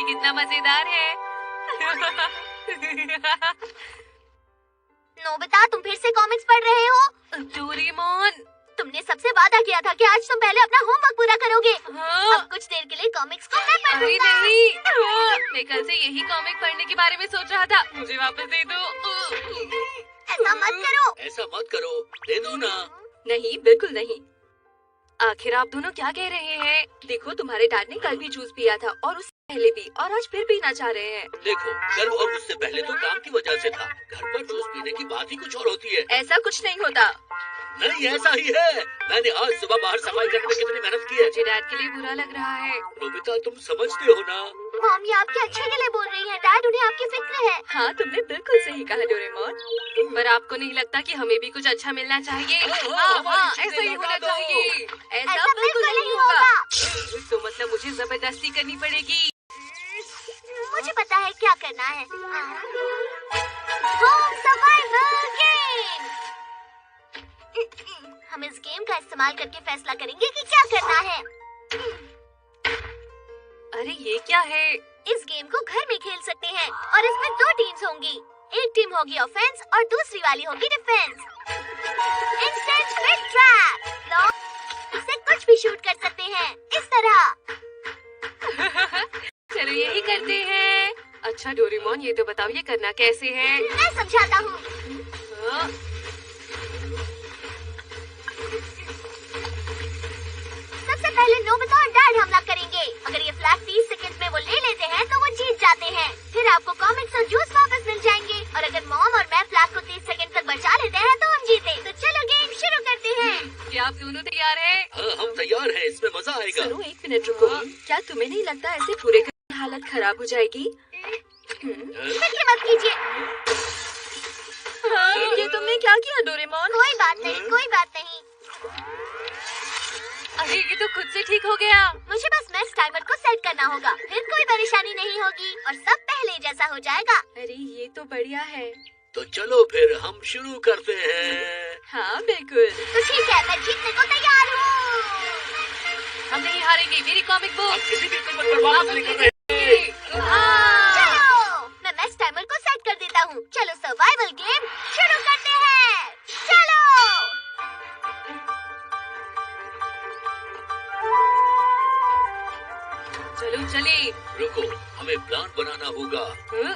ये कितना मजेदार है। नोबिता, तुम फिर से कॉमिक्स पढ़ रहे हो? डोरेमोन, तुमने सबसे वादा किया था कि आज तुम पहले अपना होमवर्क पूरा करोगे। हाँ। अब कुछ देर के लिए कॉमिक्स को मैं अरे पढ़ूंगा। नहीं, मैं कल से यही कॉमिक पढ़ने के बारे में सोच रहा था। मुझे वापस दे दो। ऐसा मत करो। ऐसा मत करो, दे दो ना। नहीं, बिल्कुल नहीं। आखिर आप दोनों क्या कह रहे हैं? देखो, तुम्हारे डैड ने कल भी जूस पिया था और उससे पहले भी, और आज फिर पीना चाह रहे हैं। देखो, कल और उससे पहले तो काम की वजह से था। घर पर जूस पीने की बात ही कुछ और होती है। ऐसा कुछ नहीं होता। नहीं, ऐसा ही है। मैंने आज सुबह बाहर सफाई करने में कितनी मेहनत की है। मुझे डैड के लिए बुरा लग रहा है। नोबिता, तुम समझते हो ना? मॉम, ये आपके अच्छे के लिए बोल रही है। डैड, उन्हें आपकी फिक्र है। हाँ, तुमने बिल्कुल सही कहा डोरेमोन। पर आपको नहीं लगता कि हमें भी कुछ अच्छा मिलना चाहिए? हाँ, ऐसा ही होना चाहिए। ऐसा बिल्कुल नहीं होगा। तो मतलब मुझे जबरदस्ती करनी पड़ेगी। मुझे पता है क्या करना है। Home survival game. हम इस गेम का इस्तेमाल करके फैसला करेंगे कि क्या करना है। अरे ये क्या है? इस गेम को घर में खेल सकते हैं और इसमें 2 टीम्स होंगी। एक टीम होगी ऑफेंस और दूसरी वाली होगी डिफेंस। Instant quick trap. इससे कुछ भी शूट कर सकते हैं, इस तरह। चलो यही करते हैं। अच्छा डोरेमोन, ये तो बताओ ये करना कैसे है? मैं समझाता हूँ। हाँ? सबसे पहले नोबिता और डैड हमला करेंगे। अगर ये फ्लैग 30 सेकंड में वो ले लेते हैं तो वो जीत जाते हैं। फिर आपको कॉमिक्स और जूस वापस मिल जाएंगे। और अगर मॉम और मैं फ्लैग को 30 सेकंड तक बचा लेते हैं तो हम जीते। तो चलो गेम शुरू करते हैं। क्या आप दोनों तैयार हैं? हाँ, हम तैयार हैं। इसमें मजा आएगा। सुनो, एक मिनट रुको। क्या तुम्हें नहीं लगता ऐसे पूरे घर की हालत खराब हो जाएगी? फिक्र मत कीजिए। ये तुमने क्या किया डोरेमोन? कोई बात नहीं, कोई बात नहीं। अरे ये तो खुद से ठीक हो गया। मुझे बस मैच टाइमर को सेट करना होगा। फिर कोई परेशानी नहीं होगी और सब पहले जैसा हो जाएगा। अरे ये तो बढ़िया है। तो चलो फिर हम शुरू करते हैं। हाँ बिल्कुल। तो ठीक है, मैं जीतने को तैयार हूँ। हम नहीं हारेंगे। मेरी कॉमिक बुक। हम किसी भी कीमत पर वापस नहीं कर रहे। चलो, मैं मैच टाइमर को सेट कर देता हूँ। चलो सर्वाइवल गेम शुरू करते हैं। चलो। चलो चले। रुको, हमें प्लान बनाना होगा। हाँ?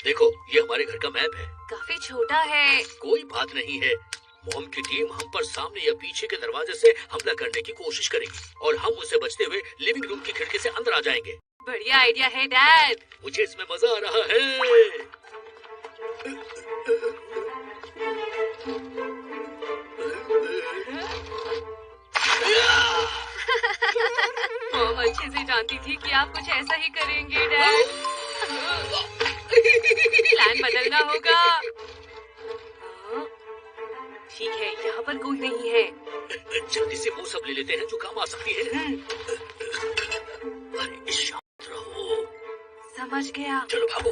देखो, ये हमारे घर का मैप है। काफी छोटा है। कोई बात नहीं है। मॉम की टीम हम पर सामने या पीछे के दरवाजे से हमला करने की कोशिश करेगी और हम उसे बचते हुए लिविंग रूम की खिड़की से अंदर आ जाएंगे। बढ़िया आइडिया है डैड। मुझे इसमें मजा आ रहा है। मॉम अच्छे से जानती थी कि आप कुछ ऐसा ही करेंगे डैड। प्लान बदलना होगा। हाँ, ठीक है, यहाँ पर कोई नहीं है। जल्दी से वो सब ले लेते हैं जो काम आ सकती है। अरे शांत रहो। समझ गया। चलो भागो।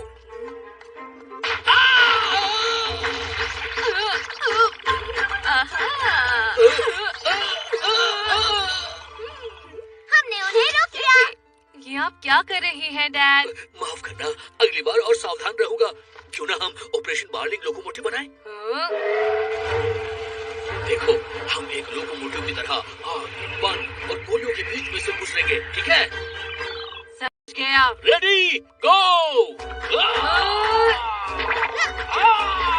हमने उन्हें रोक लिया। ये आप क्या कर रहे हैं डैड? माफ करना, अगली बार और सावधान रहूंगा। क्यों ना हम ऑपरेशन बार्लिंग लोकोमोटिव बनाएं? हाँ? देखो, हम एक लोकोमोटिव की तरह आग, पानी और गोलियों के बीच में से गुजरेंगे, ठीक है? समझ गया। रेडी, गो!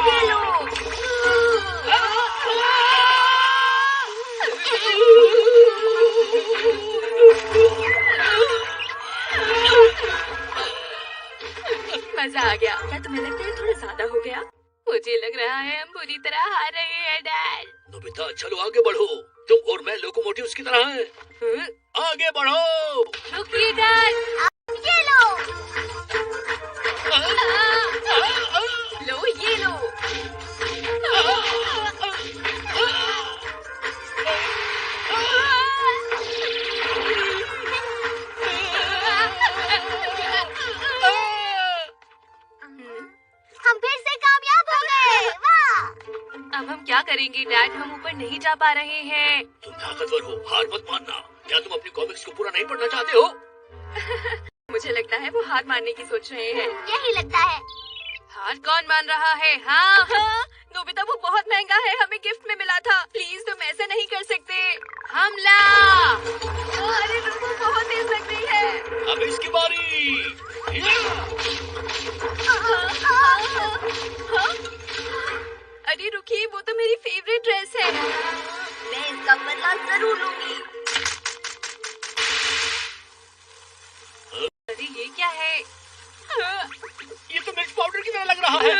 ये लो। मजा आ गया। क्या तुम्हें लगता है थोड़ा ज्यादा हो गया? मुझे लग रहा है हम बुरी तरह हार रहे हैं डैड। नोबिता, चलो आगे बढ़ो। तुम और मैं लोकोमोटिव्स की तरह हैं। हाँ? आगे बढ़ो। रुकिए डैड। ये लो। लो ये लो। हम फिर से कामयाब हो गए। वाह! अब हम क्या करेंगे डैड? हम ऊपर नहीं जा पा रहे हैं। तुम ताकतवर हो, हार मत मानना। क्या तुम अपनी कॉमिक्स को पूरा नहीं पढ़ना चाहते हो? मुझे लगता है वो हार मानने की सोच रहे हैं। यही लगता है। हार कौन मान रहा है? हाँ हाँ नोबिता, वो बहुत महंगा है, हमें गिफ्ट में मिला था। प्लीज तुम ऐसा नहीं कर सकते। हमला! अरे रुको, बहुत तेज लग रही है। अब इसकी बारी। अरे रुकिए, वो तो मेरी फेवरेट ड्रेस है। मैं इसका बदला जरूर लूंगी। अरे ये क्या है? ये तो मिर्च पाउडर की तरह लग रहा है।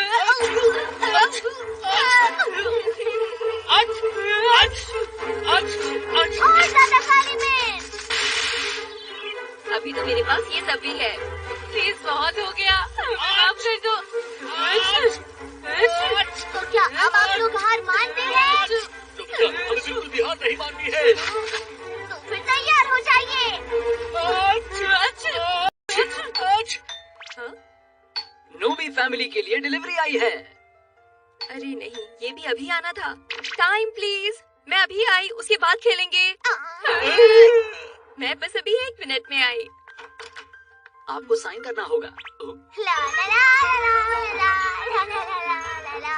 और ज्यादा काली मिर्च। अभी तो मेरे पास ये सब भी है। प्लीज, बहुत हो गया, माफ कर दो। तो क्या अब आप लोग हार मानते हैं? हमें बिल्कुल भी हार नहीं माननी है। तो फिर तैयार हो जाइए। नोबी फैमिली के लिए डिलीवरी आई है। अरे नहीं, ये भी अभी आना था। टाइम प्लीज, मैं अभी आई, उसके बाद खेलेंगे। मैं बस अभी 1 मिनट में आई। आपको साइन करना होगा। ला ला ला ला ला ला ला ला ला।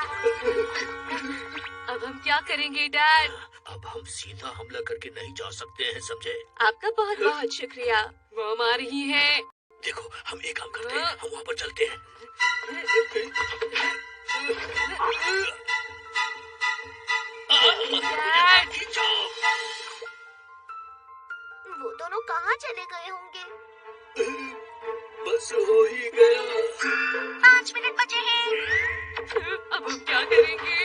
अब हम क्या करेंगे डैड? अब हम सीधा हमला करके नहीं जा सकते हैं, समझे? आपका बहुत बहुत शुक्रिया। मॉम आ रही है। देखो, हम एक काम करते हैं, हम वहाँ पर चलते हैं। डैड! वो दोनों कहाँ चले गए होंगे? बस हो ही गया। 5 मिनट बचे हैं। अब हम क्या करेंगे?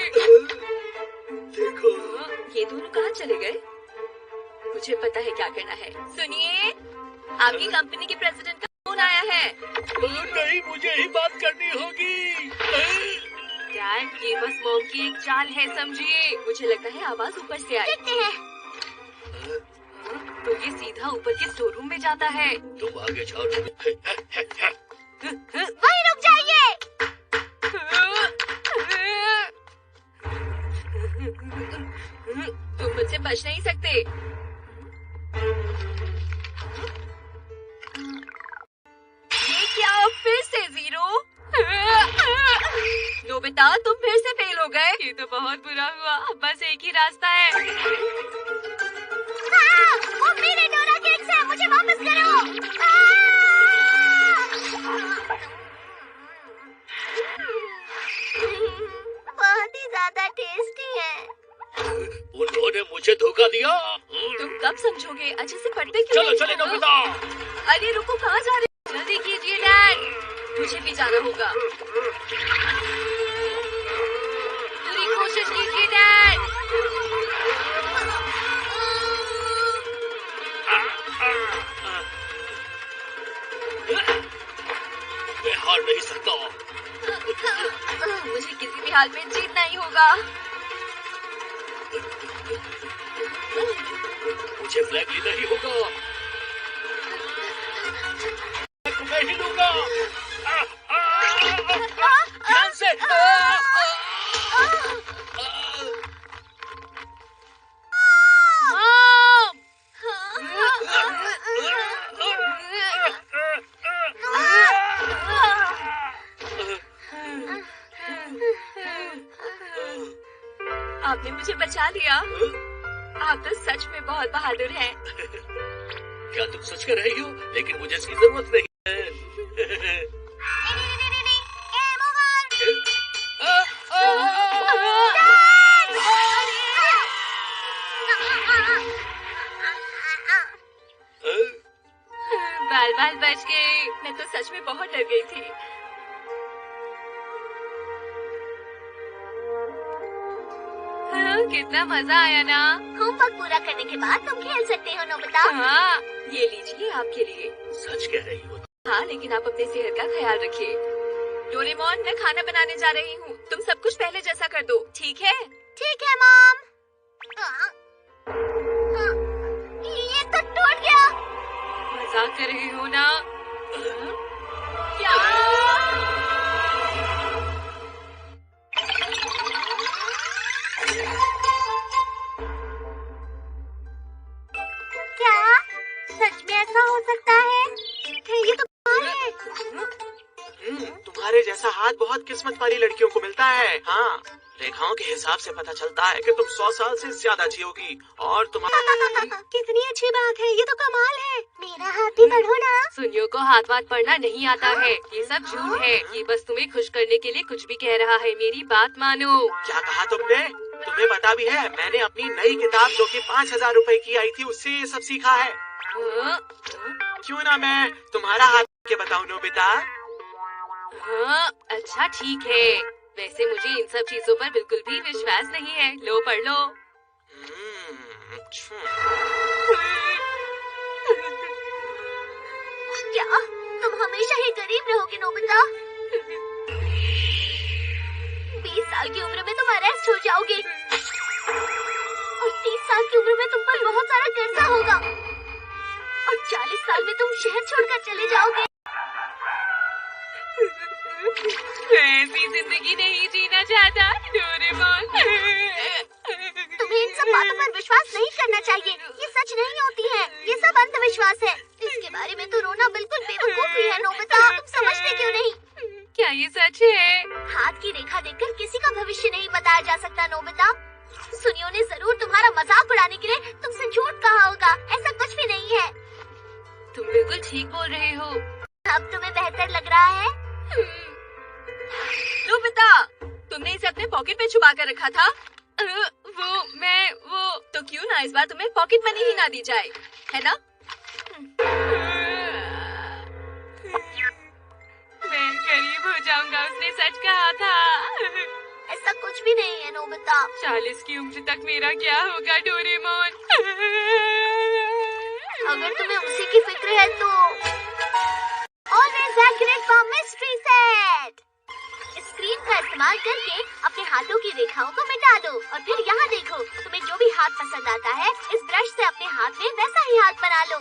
देखो, ये दोनों कहाँ चले गए? मुझे पता है क्या करना है। सुनिए, आपकी कंपनी के प्रेसिडेंट का फोन आया है। नहीं, मुझे ही बात करनी होगी। डैड, ये बस मॉम की एक चाल है, समझिए। मुझे लगता है आवाज ऊपर से आई। देखते हैं। तो ये सीधा ऊपर के स्टोर रूम में जाता है। तुम आगे जाओ। वहीं रुक जाइए। तुम मुझसे बच नहीं सकते। ये क्या, फिर से 0? नोबिता, तुम फिर से फेल हो गए। ये तो बहुत बुरा हुआ। अब बस एक ही रास्ता है। वो मेरे डोरा केक्स हैं, मुझे वापस करो। बहुत ही ज्यादा टेस्टी है। उन्होंने मुझे धोखा दिया। तुम कब समझोगे? अच्छे से पढ़ते क्यों चलो नहीं चले हो? नोबिता। अरे रुको, कहाँ जा रहे हो? जल्दी कीजिए डैड, मुझे भी जाना होगा। पूरी कोशिश कीजिए डैड। मैं हार नहीं सकता। मुझे किसी भी हाल में जीतना ही होगा। मुझे फ्लैग लेना ही होगा। मैं ही लूंगा। ध्यान से। आपने मुझे बचा लिया। आप तो सच में बहुत बहादुर हैं। क्या तुम सच कह रही हो? लेकिन मुझे इसकी जरूरत नहीं है। बाल बाल बच गए। मैं तो सच में बहुत डर गई थी। कितना मजा आया ना। होमवर्क पूरा करने के बाद तुम खेल सकते हो नोबिता। हाँ, ये लीजिए आपके लिए। सच कह रही हो? हाँ, लेकिन आप अपनी सेहत का ख्याल रखिए। डोरेमोन, मैं खाना बनाने जा रही हूँ। तुम सब कुछ पहले जैसा कर दो, ठीक है? ठीक है मॉम। ये तो टूट गया। मजाक कर रहे हो ना? क्या? क्या सच में ऐसा हो सकता है? ये तो जैसा हाथ बहुत किस्मत वाली लड़कियों को मिलता है। हाँ, रेखाओं के हिसाब से पता चलता है कि तुम 100 साल से ज्यादा जियोगी और तुम्हारा कितनी अच्छी बात है, ये तो कमाल है। मेरा हाथ भी पढ़ो ना। सुनियो को हाथ वाथ पढ़ना नहीं आता है, ये सब झूठ है। ये बस तुम्हें खुश करने के लिए कुछ भी कह रहा है, मेरी बात मानो। क्या कहा तुमने? तुम्हें पता भी है मैंने अपनी नई किताब जो कि 5000 रुपए की आई थी उससे ये सब सीखा है। हाँ, क्यों ना मैं तुम्हारा हाथ के बताऊं नोबिता? हाँ, अच्छा ठीक है। वैसे मुझे इन सब चीजों पर बिल्कुल भी विश्वास नहीं है। लो पढ़ लो। क्या तुम हमेशा ही गरीब रहोगे नोबिता? 20 साल की उम्र में तुम अरेस्ट हो जाओगे और 30 साल की उम्र में तुम पर बहुत सारा कर्जा होगा और 40 साल में तुम शहर छोड़कर चले जाओगे। मैं ऐसी जिंदगी नहीं जीना चाहता डोरेमोन। तुम्हें इन सब बातों पर विश्वास नहीं करना चाहिए, ये सच नहीं होती है, ये सब अंधविश्वास है। इसके बारे में तो रोना बिल्कुल बेवकूफी है नोबिता, तुम समझते क्यों नहीं? क्या ये सच है? हाथ की रेखा देखकर किसी का भविष्य नहीं बताया जा सकता नोबिता। सुनियो ने जरूर तुम्हारा मजाक उड़ाने के लिए तुमसे झूठ कहा होगा, ऐसा कुछ भी नहीं है। तुम बिल्कुल ठीक बोल रहे हो। अब तुम्हें बेहतर लग रहा है? नोबिता, तुमने इसे अपने पॉकेट में छुपा कर रखा था? वो तो क्यों ना इस बार तुम्हें पॉकेट मनी ही ना दी जाए, है ना? मैं गरीब हो जाऊंगा, उसने सच कहा था। ऐसा कुछ भी नहीं है नोबिता। 40 की उम्र तक मेरा क्या होगा डोरेमोन? अगर तुम्हें उसी की फिक्र है तो always accurate for mystery set. Screen का इस्तेमाल करके अपने हाथों की रेखाओं को मिटा दो और फिर यहाँ देखो, तुम्हें जो भी हाथ पसंद आता है इस ब्रश से अपने हाथ में वैसा ही हाथ बना लो।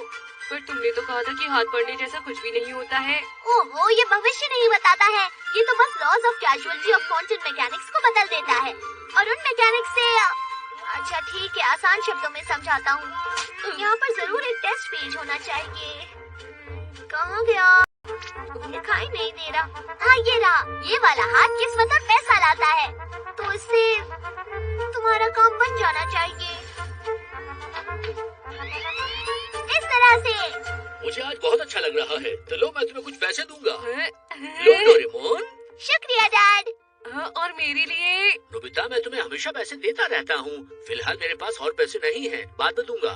पर तुमने तो कहा था कि हाथ पढ़ने जैसा कुछ भी नहीं होता है। ओहो, ये भविष्य नहीं बताता है, ये तो बस laws of causality of quantum mechanics को बदल देता है और उन मैकेनिक्स से अच्छा ठीक है, आसान शब्दों में समझाता हूँ। यहाँ पर जरूर एक टेस्ट पेज होना चाहिए। कहाँ गया? दिखाई नहीं दे रहा। हाँ ये रहा। ये वाला हाथ किस्मत और पैसा लाता है, तो इससे तुम्हारा काम बन जाना चाहिए इस तरह से। मुझे आज बहुत अच्छा लग रहा है, तो लो मैं तुम्हें कुछ पैसे दूंगा। लो डोरेमोन। शुक्रिया डैड। और मेरे लिए? नोबिता, मैं तुम्हें हमेशा पैसे देता रहता हूँ। फिलहाल मेरे पास और पैसे नहीं हैं, बाद में दूंगा।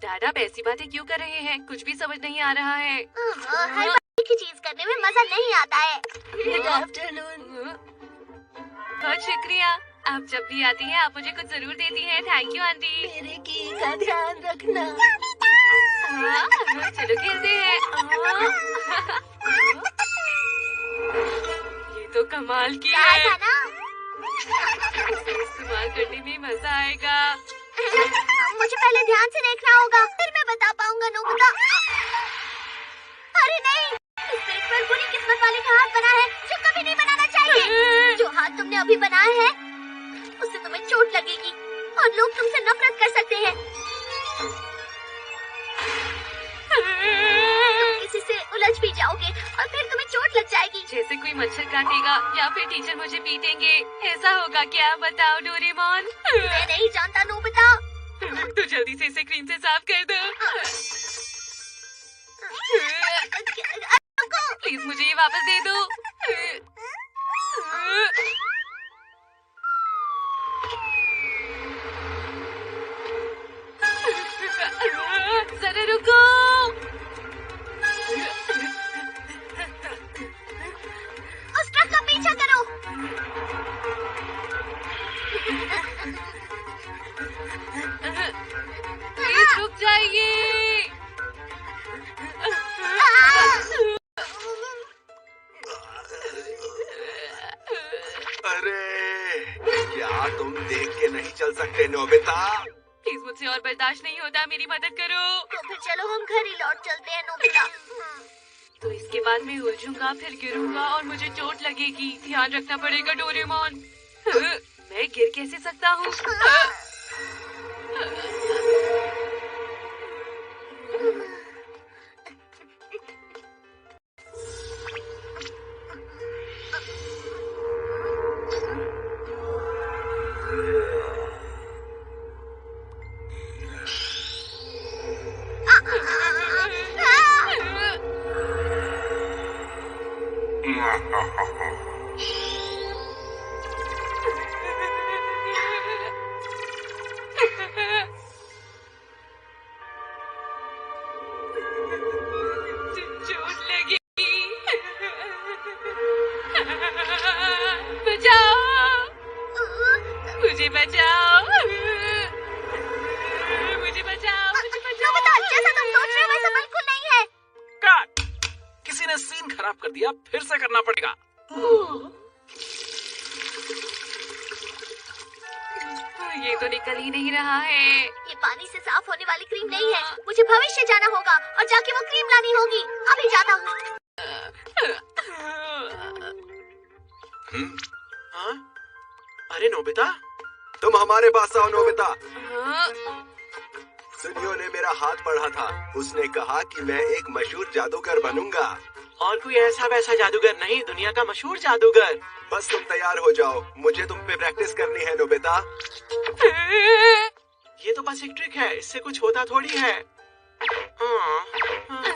दादा ऐसी बातें क्यों कर रहे हैं? कुछ भी समझ नहीं आ रहा है। हर बार एक ही चीज करने में मजा नहीं आता है। Good afternoon. बहुत शुक्रिया। आप जब भी आती हैं आप मुझे कुछ जरूर देती हैं। Thank you aunty. मेरे की का ध्यान रखना। चलो खेलते हैं। ये तो कमाल की है। था ना? इसे इस्तेमाल करने में मजा आएगा। मुझे पहले ध्यान से देखना होगा, फिर मैं बता पाऊंगा नोबिता। अरे नहीं, इस पेज पर बुरी किस्मत वाले का हाथ बना है जो कभी नहीं बनाना चाहिए। जो हाथ तुमने अभी बनाया है उससे तुम्हें चोट लगेगी और लोग तुमसे नफरत कर सकते हैं। तुम किसी से उलझ भी जाओगे और फिर तुम्हें चोट लग जाएगी। जैसे कोई मच्छर काटेगा या फिर टीचर मुझे पीटेंगे, ऐसा होगा क्या? बताओ डोरेमोन। मैं नहीं जानता नोबिता। तो जल्दी से इसे क्रीम से साफ कर दो। प्लीज मुझे ये वापस दे दो। जरा रुको। उस ट्रक का पीछा करो। प्लीज रुक जाइए। अरे क्या तुम देख के नहीं चल सकते नोबिता? प्लीज मुझसे और बर्दाश्त नहीं होता, मेरी मदद करो। तो फिर चलो हम घर ही लौट चलते हैं नोबिता। तो इसके बाद मैं उलझूंगा, फिर गिरूंगा और मुझे चोट लगेगी। ध्यान रखना पड़ेगा डोरेमोन। मैं गिर कैसे सकता हूँ? चोट लगी। बचाओ, मुझे बचाओ, मुझे बचाओ, मुझे बचाओ। नोबिता, जैसा तुम सोच रहे हो वैसा बिल्कुल नहीं है। कट! किसी ने सीन खराब कर दिया, फिर से करना पड़ेगा। ये तो निकल ही नहीं रहा है। ये पानी से साफ होने वाली क्रीम नहीं है। मुझे भविष्य जाना होगा और जाके वो क्रीम लानी होगी। अभी जाता हूँ। हाँ? अरे नोबिता, तुम हमारे पास आओ नोबिता। हाँ? सुनियो ने मेरा हाथ पढ़ा था। उसने कहा कि मैं एक मशहूर जादूगर बनूंगा। और कोई ऐसा वैसा जादूगर नहीं, दुनिया का मशहूर जादूगर। बस तुम तैयार हो जाओ, मुझे तुम पे प्रैक्टिस करनी है नोबिता। ये तो बस एक ट्रिक है, इससे कुछ होता थोड़ी है। हाँ, हाँ।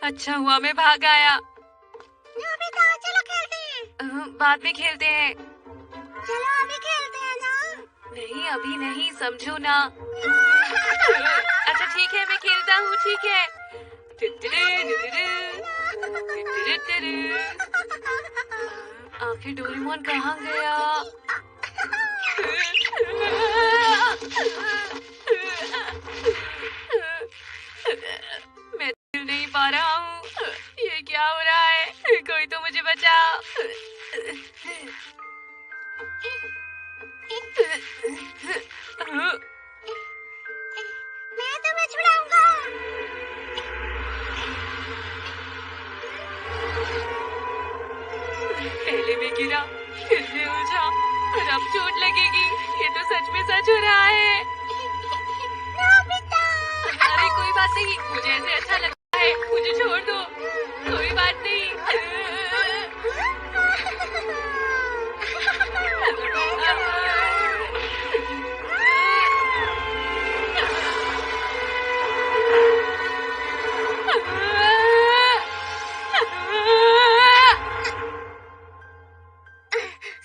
अच्छा हुआ मैं भाग आया। नोबिता, चलो खेलते हैं। बाद में खेलते हैं। चलो अभी खेलते हैं ना। नहीं, अभी नहीं, समझो ना। अच्छा ठीक है, मैं खेलता हूँ, ठीक है। आखिर डोरेमोन कहाँ गया? मैं हिल नहीं पा रहा हूँ। ये क्या हो रहा है? कोई तो मुझे बचाओ। मैं तुम्हें छुड़ाऊंगा। पहले मैं गिरा, फिर मैं उलझा और अब चोट लगेगी। ये तो सच में सच हो रहा है। नोबिता। अरे कोई बात नहीं, मुझे ऐसे अच्छा लगता है। मुझे छोड़ दो, कोई बात नहीं।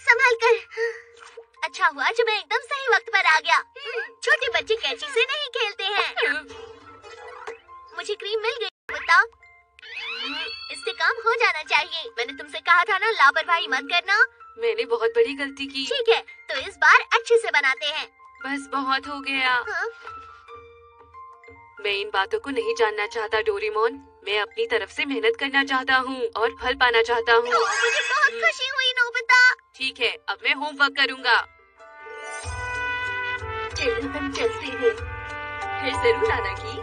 संभाल कर। अच्छा हुआ जो मैं एकदम सही वक्त पर आ गया। छोटे बच्चे कैंची से नहीं खेलते हैं। मुझे क्रीम मिल गई। बताओ, इससे काम हो जाना चाहिए। मैंने तुमसे कहा था ना, लापरवाही मत करना। मैंने बहुत बड़ी गलती की। ठीक है, तो इस बार अच्छे से बनाते हैं। बस बहुत हो गया। हाँ? मैं इन बातों को नहीं जानना चाहता डोरेमोन। मैं अपनी तरफ से मेहनत करना चाहता हूँ और फल पाना चाहता हूँ। मुझे बहुत खुशी हुई नोबिता। ठीक है, अब मैं होमवर्क करूँगा। चलो हम चलते हैं। फिर जरूर आना की।